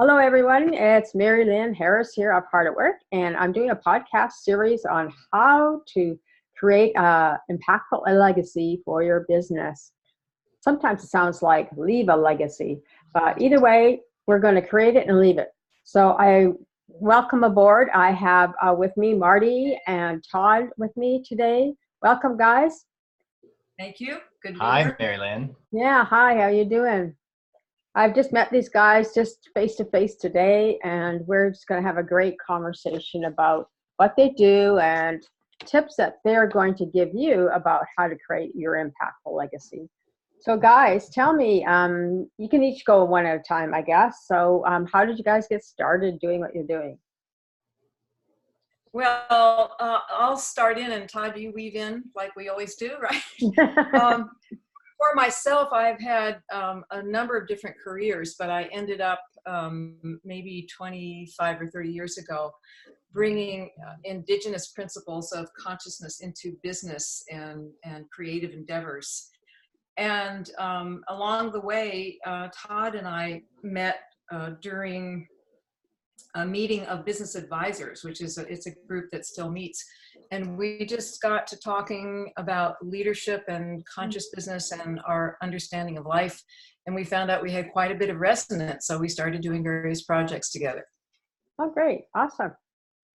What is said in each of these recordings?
Hello, everyone. It's Mary Lynn Harris here of Hard at Work, and I'm doing a podcast series on how to create an impactful legacy for your business. Sometimes it sounds like leave a legacy, but either way, we're going to create it and leave it. So I welcome aboard. I have with me Marty and Todd with me today. Welcome, guys. Thank you. Good to be Hi, here. Mary Lynn. Yeah, hi. How you doing? I've just met these guys just face to face today, and we're just going to have a great conversation about what they do and tips that they're going to give you about how to create your impactful legacy. So guys, tell me, you can each go one at a time, I guess. So how did you guys get started doing what you're doing? Well, I'll start in, and Todd, you weave in like we always do, right? For myself, I've had a number of different careers, but I ended up maybe 25 or 30 years ago bringing indigenous principles of consciousness into business and creative endeavors. And along the way, Todd and I met during a meeting of business advisors, which is it's a group that still meets. And we just got to talking about leadership and conscious business and our understanding of life. And we found out we had quite a bit of resonance. So we started doing various projects together. Oh, great. Awesome.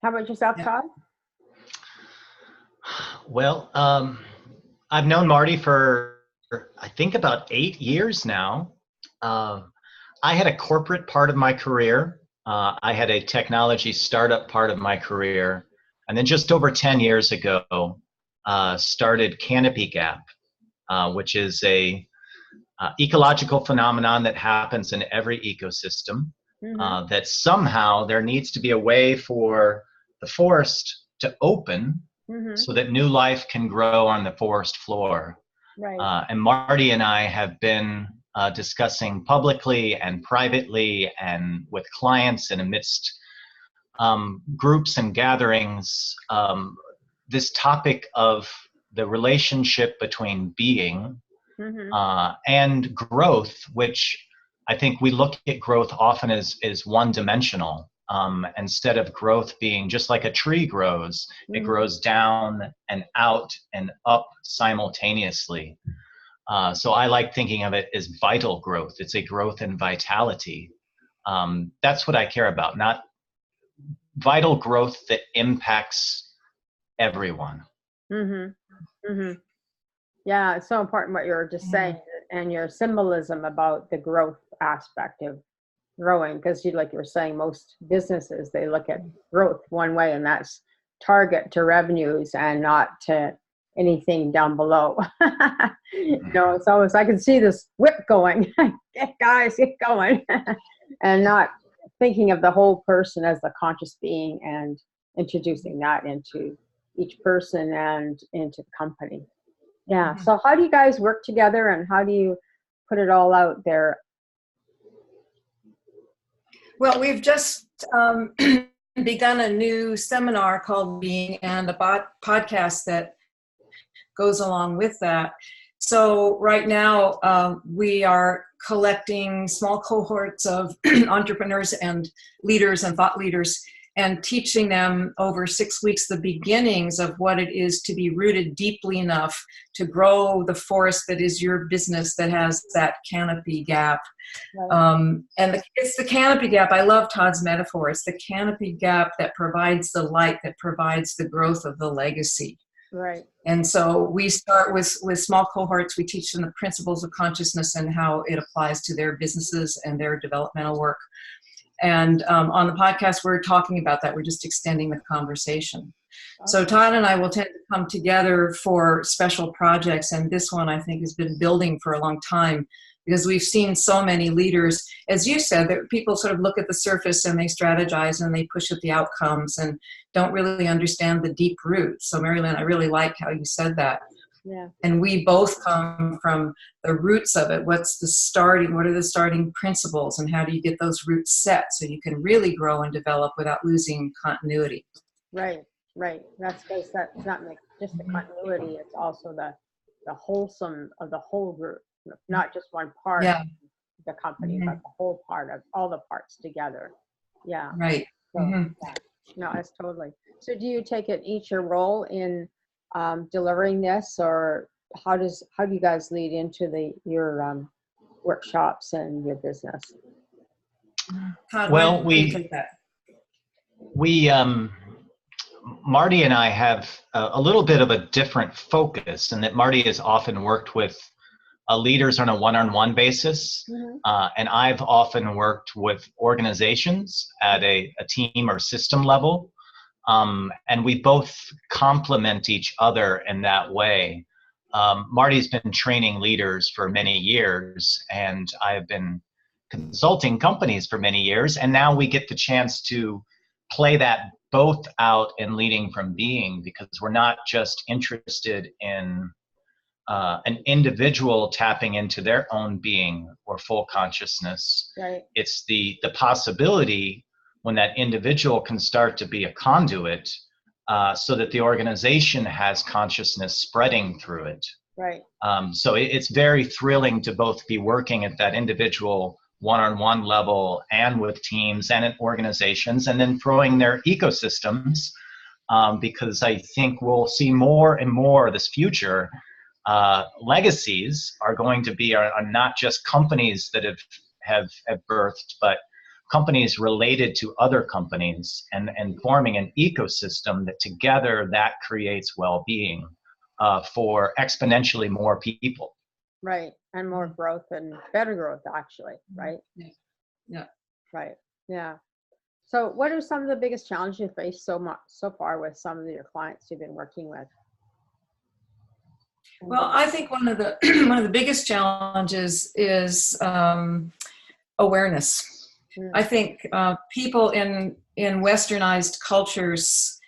How about yourself, Todd? Well, I've known Marty for, I think, about 8 years now. I had a corporate part of my career. I had a technology startup part of my career. And then just over 10 years ago, started Canopy Gap, which is a ecological phenomenon that happens in every ecosystem, that somehow there needs to be a way for the forest to open so that new life can grow on the forest floor. Right. And Marty and I have been discussing publicly and privately and with clients and amidst groups and gatherings, this topic of the relationship between being and growth, which I think we look at growth often as one-dimensional. Instead of growth being just like a tree grows, it grows down and out and up simultaneously. So I like thinking of it as vital growth. It's a growth in vitality. That's what I care about, not vital growth that impacts everyone. Yeah, it's so important what you were just saying, and your symbolism about the growth aspect of growing, because like you were saying, most businesses, they look at growth one way, and that's target to revenues and not to anything down below. It's almost, I can see this whip going, get guys, get going, and not thinking of the whole person as the conscious being and introducing that into each person and into the company. Yeah. So how do you guys work together, and how do you put it all out there? Well, we've just begun a new seminar called Being, and a podcast that goes along with that. So right now we are collecting small cohorts of entrepreneurs and leaders and thought leaders and teaching them over 6 weeks the beginnings of what it is to be rooted deeply enough to grow the forest that is your business, that has that canopy gap. And it's the canopy gap. I love Todd's metaphor. It's the canopy gap that provides the light, that provides the growth of the legacy. Right. And so we start with small cohorts. We teach them the principles of consciousness and how it applies to their businesses and their developmental work. And on the podcast, we're talking about that. We're just extending the conversation. Okay. So Todd and I will tend to come together for special projects. And this one, I think, has been building for a long time, because we've seen so many leaders, as you said, that people sort of look at the surface and they strategize and they push at the outcomes and don't really understand the deep roots. So Mary Lynn, I really like how you said that. Yeah. And we both come from the roots of it. What are the starting principles, and how do you get those roots set so you can really grow and develop without losing continuity? Right. That's because that's not just the continuity, it's also the wholesome of the whole group, not just one part. Yeah. the company, but the whole part of all the parts together. Yeah. Right. So, yeah. No, that's totally. So do you take it each your role in delivering this, or how do you guys lead into your workshops and your business? Todd, Well, why don't you take that? we Marty and I have a little bit of a different focus, in that Marty has often worked with leaders on a one-on-one basis, and I've often worked with organizations at a team or system level, and we both complement each other in that way. Marty's been training leaders for many years, and I've been consulting companies for many years, and now we get the chance to play that both out in leading from being, because we're not just interested in an individual tapping into their own being or full consciousness. Right. It's the possibility when that individual can start to be a conduit, so that the organization has consciousness spreading through it. Right. So it's very thrilling to both be working at that individual one-on-one level and with teams and at organizations, and then throwing their ecosystems, because I think we'll see more and more this future. Legacies are going to be are not just companies that have birthed, but companies related to other companies, and forming an ecosystem that together that creates well-being for exponentially more people. Right. And more growth and better growth, actually. Right. Yeah. Right. Yeah. So what are some of the biggest challenges you faced so far with some of your clients you've been working with? Well, I think one of the one of the biggest challenges is awareness. I think people in westernized cultures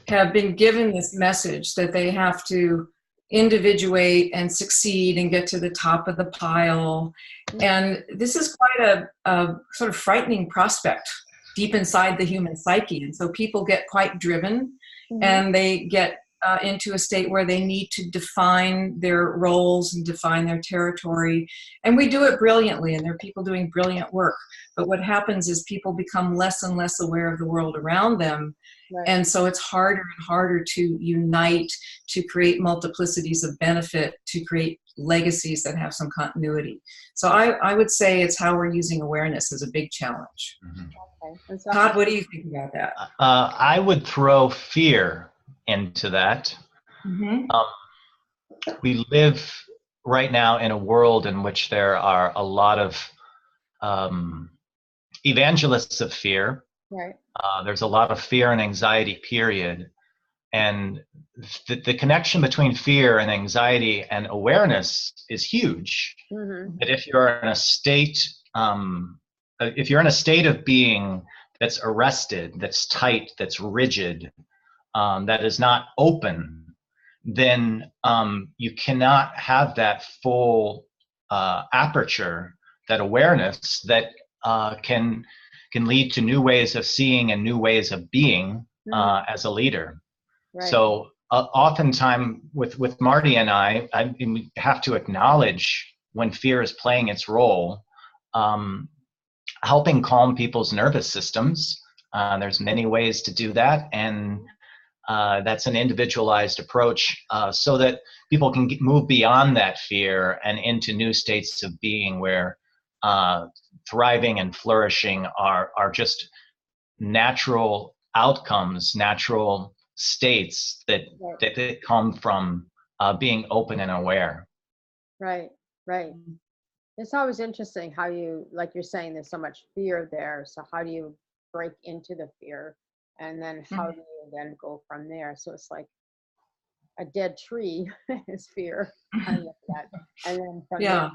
have been given this message that they have to individuate and succeed and get to the top of the pile. And this is quite a sort of frightening prospect deep inside the human psyche. And so people get quite driven, and they get into a state where they need to define their roles and define their territory. And we do it brilliantly, and there are people doing brilliant work. But what happens is people become less and less aware of the world around them. Right. And so it's harder and harder to unite, to create multiplicities of benefit, to create legacies that have some continuity. So I would say it's how we're using awareness as a big challenge. Okay. Todd, what do you think about that? I would throw fear into that. We live right now in a world in which there are a lot of evangelists of fear. Right. There's a lot of fear and anxiety, period. And the connection between fear and anxiety and awareness is huge. That if you're in a state, of being that's arrested, that's tight, that's rigid, that is not open, then you cannot have that full aperture, that awareness that can lead to new ways of seeing and new ways of being as a leader. Right. So oftentimes with Marty and I we have to acknowledge when fear is playing its role, helping calm people's nervous systems. There's many ways to do that, and that's an individualized approach, so that people can move beyond that fear and into new states of being where thriving and flourishing are just natural outcomes, natural states that come from being open and aware. Right. It's always interesting how you, like you're saying, there's so much fear there. So how do you break into the fear? And then how do you then go from there? So it's like a dead tree is fear. I look at. And then from there,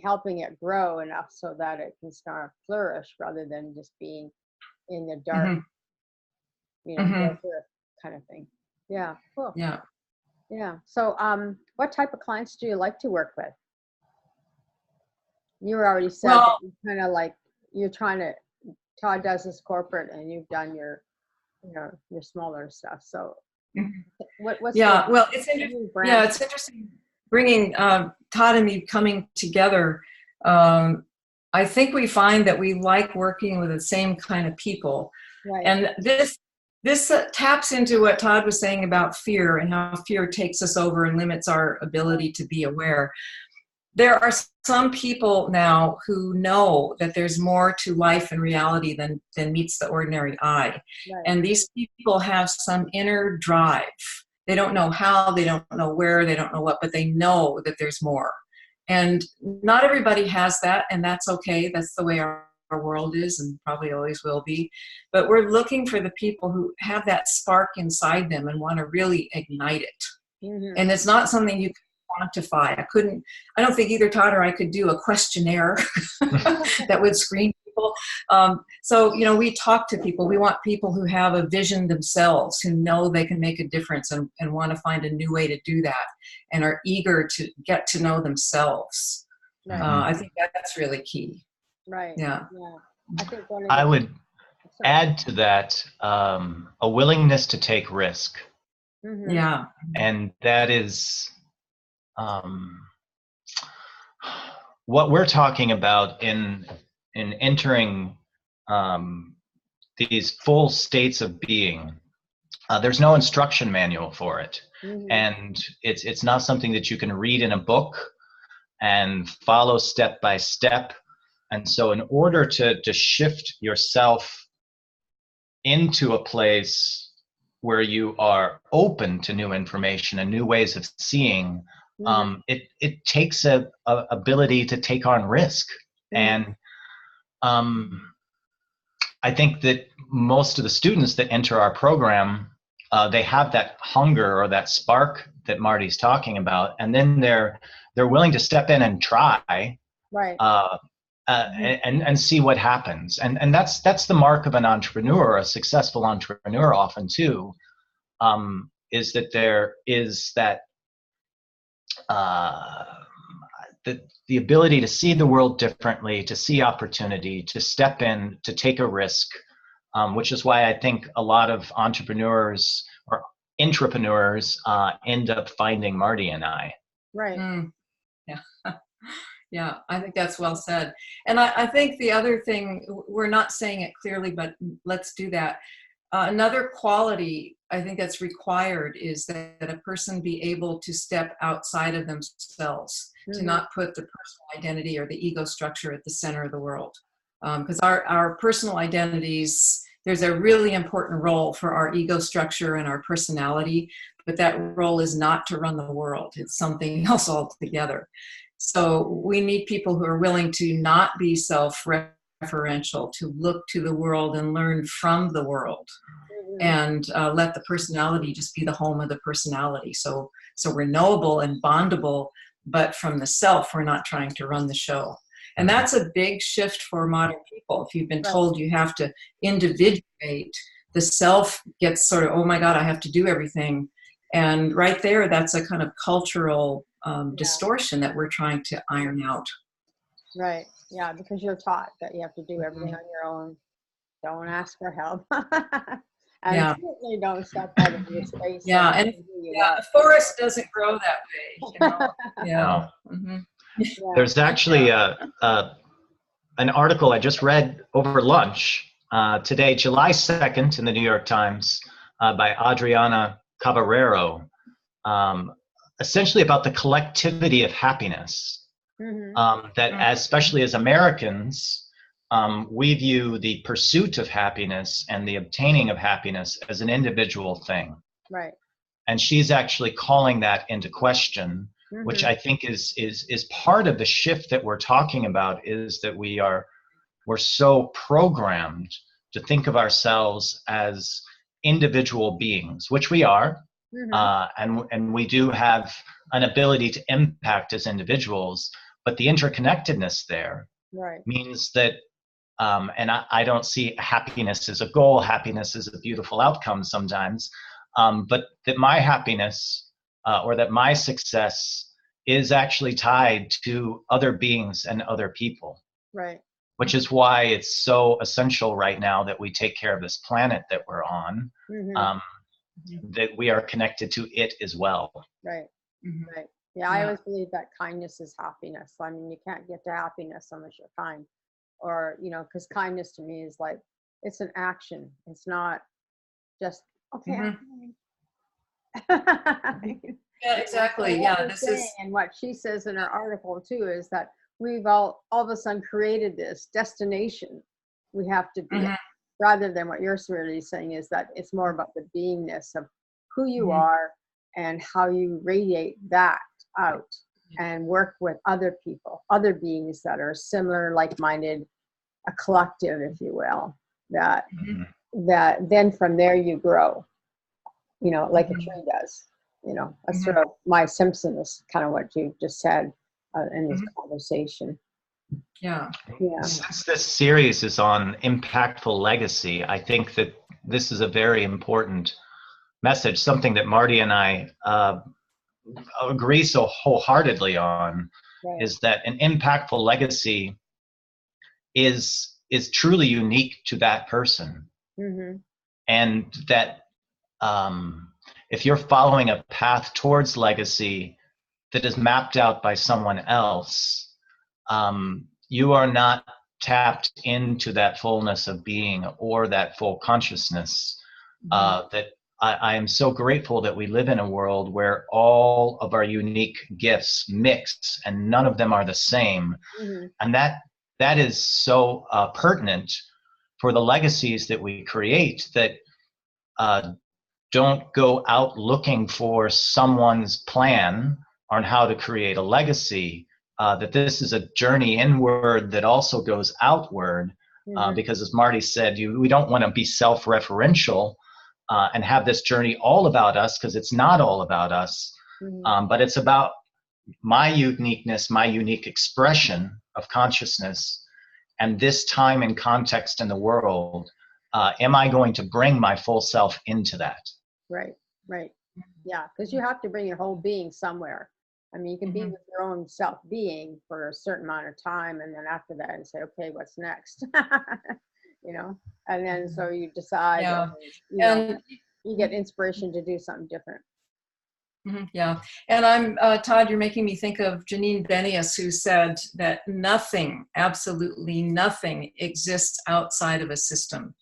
helping it grow enough so that it can start to flourish rather than just being in the dark, dark earth kind of thing. Yeah. Cool. Yeah. So what type of clients do you like to work with? You already said that you kind of like, you're trying to, Todd does this corporate and you've done your smaller stuff. So what's it's interesting. Yeah, it's interesting bringing Todd and me coming together. I think we find that we like working with the same kind of people. Right. And this taps into what Todd was saying about fear and how fear takes us over and limits our ability to be aware. There are some people now who know that there's more to life and reality than meets the ordinary eye. Right. And these people have some inner drive. They don't know how, they don't know where, they don't know what, but they know that there's more. And not everybody has that, and that's okay. That's the way our world is and probably always will be. But we're looking for the people who have that spark inside them and want to really ignite it. Mm-hmm. And it's not something you can quantify. I don't think either Todd or I could do a questionnaire that would screen people. So, we talk to people. We want people who have a vision themselves, who know they can make a difference and want to find a new way to do that and are eager to get to know themselves. Right. I think that's really key. Right. Yeah. I think I would add to that a willingness to take risk. Mm-hmm. Yeah. And that is what we're talking about in entering these full states of being. There's no instruction manual for it. Mm-hmm. And it's not something that you can read in a book and follow step by step. And so in order to shift yourself into a place where you are open to new information and new ways of seeing, Mm-hmm. it takes a ability to take on risk. Mm-hmm. And I think that most of the students that enter our program, they have that hunger or that spark that Marty's talking about, and then they're willing to step in and try, Right. and see what happens. And that's the mark of an entrepreneur, a successful entrepreneur often too, is that there is that the ability to see the world differently, to see opportunity, to step in, to take a risk, which is why I think a lot of entrepreneurs or intrapreneurs end up finding Marty and I. Right. Yeah. Yeah, I think that's well said. And I think the other thing, we're not saying it clearly, but let's do that. Another quality I think that's required is that a person be able to step outside of themselves, to not put the personal identity or the ego structure at the center of the world. Because our personal identities, there's a really important role for our ego structure and our personality, but that role is not to run the world. It's something else altogether. So we need people who are willing to not be self-referential, to look to the world and learn from the world, and let the personality just be the home of the personality. So we're knowable and bondable, but from the self, we're not trying to run the show. And that's a big shift for modern people. If you've been told you have to individuate, the self gets sort of, oh my God, I have to do everything. And right there, that's a kind of cultural distortion that we're trying to iron out. Right. Yeah, because you're taught that you have to do everything on your own. Don't ask for help. And certainly don't step out of your space. The forest doesn't grow that way. No. There's actually an article I just read over lunch today, July 2nd, in the New York Times by Adriana Cavarero, essentially about the collectivity of happiness. That especially as Americans, we view the pursuit of happiness and the obtaining of happiness as an individual thing. Right. And she's actually calling that into question, which I think is part of the shift that we're talking about, is that we're so programmed to think of ourselves as individual beings, which we are, and we do have an ability to impact as individuals, but the interconnectedness there means that, and I don't see happiness as a goal. Happiness is a beautiful outcome sometimes, but that my happiness or that my success is actually tied to other beings and other people. Right. Which is why it's so essential right now that we take care of this planet that we're on, that we are connected to it as well. Right. Right. Yeah, I always believe that kindness is happiness. I mean, you can't get to happiness unless you're kind. or, you know, because kindness to me is like, it's an action. It's not just, okay, Yeah, exactly. what Yeah, we're this saying, is, and what she says in her article too, is that we've all of a sudden created this destination we have to be at, rather than what you're really saying is that it's more about the beingness of who you are and how you radiate that out and work with other people, other beings that are similar, like-minded, a collective, if you will, that that then from there you grow, you know, like a tree does. You know, that's sort of my Simpson is kind of what you just said in this conversation. yeah. Yeah. Since this series is on impactful legacy, I think that this is a very important message, something that Marty and I agree so wholeheartedly on, Right. is that an impactful legacy is truly unique to that person. And that if you're following a path towards legacy that is mapped out by someone else, you are not tapped into that fullness of being or that full consciousness. That I am so grateful that we live in a world where all of our unique gifts mix and none of them are the same. And that is so pertinent for the legacies that we create, that don't go out looking for someone's plan on how to create a legacy, that this is a journey inward that also goes outward, because as Marty said, we don't want to be self-referential and have this journey all about us, because it's not all about us, but it's about my uniqueness, my unique expression of consciousness, and this time and context in the world. Am I going to bring my full self into that? Right, right. Yeah, because you have to bring your whole being somewhere. I mean, you can be with your own self being for a certain amount of time, and then after that, and say, okay, what's next? You know, and then so you decide, you know, And you get inspiration to do something different. yeah, and I'm Todd, you're making me think of Janine Benyus, who said that nothing, absolutely nothing, exists outside of a system.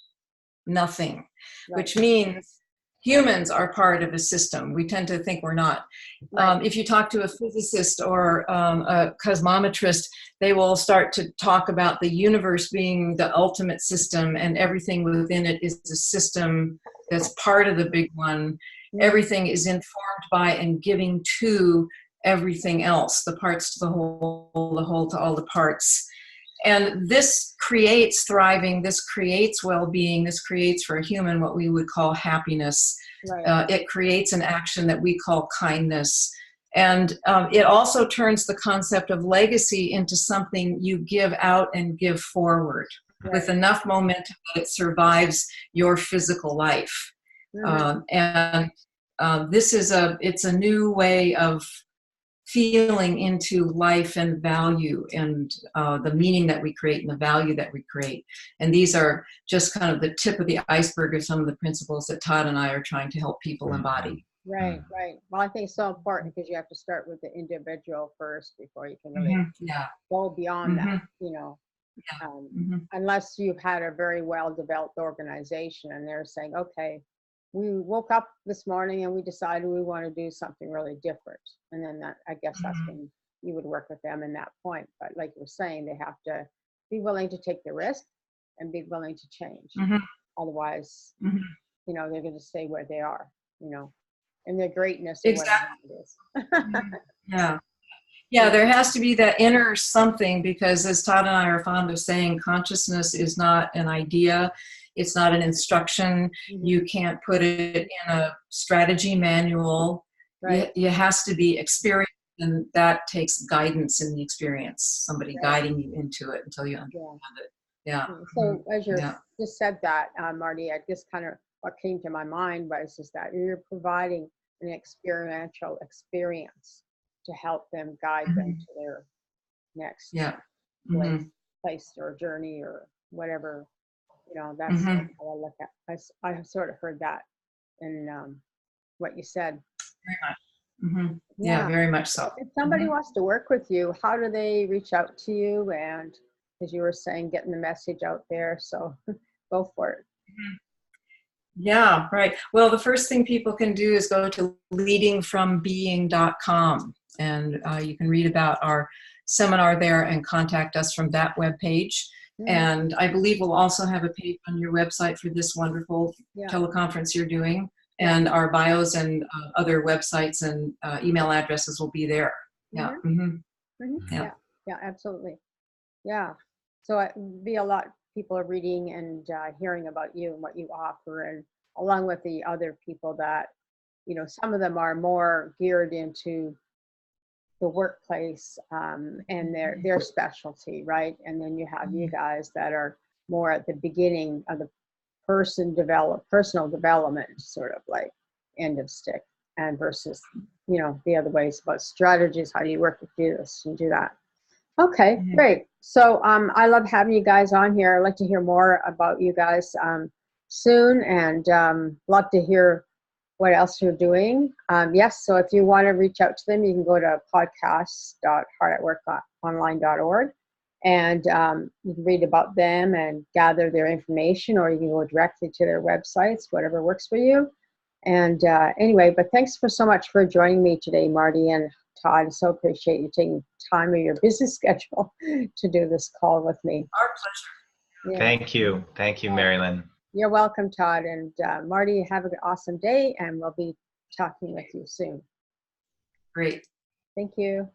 Nothing, which means humans are part of a system. We tend to think we're not. If you talk to a physicist or a cosmometrist, they will start to talk about the universe being the ultimate system, and everything within it is a system that's part of the big one. Everything is informed by and giving to everything else, the parts to the whole to all the parts. And this creates thriving, this creates well-being, this creates for a human what we would call happiness. It creates an action that we call kindness. And it also turns the concept of legacy into something you give out and give forward with enough momentum that it survives your physical life. And this is it's a new way of feeling into life and value, and the meaning that we create and the value that we create. And these are just kind of the tip of the iceberg of some of the principles that Todd and I are trying to help people embody. Right, right. Well, I think it's so important because you have to start with the individual first before you can really go beyond that, you know. Unless you've had a very well-developed organization and they're saying, okay, we woke up this morning and we decided we want to do something really different. And then that, I guess that's when you would work with them in that point. But like you're saying, they have to be willing to take the risk and be willing to change. Otherwise, you know, they're going to stay where they are, you know, in their greatness or whatever it is. Yeah, there has to be that inner something, because as Todd and I are fond of saying, consciousness is not an idea. It's not an instruction. You can't put it in a strategy manual. It has to be experienced, and that takes guidance in the experience, somebody guiding you into it until you understand it. So as you just said that, Marty, I just kind of, what came to my mind was just that you're providing an experiential experience to help them, guide them to their next place or journey or whatever. You know, that's how I look at. I sort of heard that in what you said. Very much. Yeah, very much so. If somebody wants to work with you, how do they reach out to you? And as you were saying, getting the message out there. So go for it. Yeah, right. Well, the first thing people can do is go to leadingfrombeing.com, and you can read about our seminar there and contact us from that webpage. And I believe we'll also have a page on your website for this wonderful teleconference you're doing, and our bios and other websites and email addresses will be there. Yeah. Yeah, absolutely. Yeah. So it would be a lot. People are reading and hearing about you and what you offer, and along with the other people that, you know, some of them are more geared into the workplace and their specialty, right? And then you have you guys that are more at the beginning of the personal development, sort of like end of stick, and versus, you know, the other ways about strategies, how do you work to do this and do that. Okay, great. So I love having you guys on here. I'd like to hear more about you guys soon, and love to hear what else you're doing. Yes, so if you want to reach out to them, you can go to podcast.heartatworkonline.org, and you can read about them and gather their information, or you can go directly to their websites, whatever works for you. And anyway, but thanks so much for joining me today, Marty and Todd. I so appreciate you taking time of your busy schedule to do this call with me. Our pleasure. Yeah. Thank you. Thank you, Marilyn. You're welcome, Todd. And Marty, have an awesome day, and we'll be talking with you soon. Great. Thank you.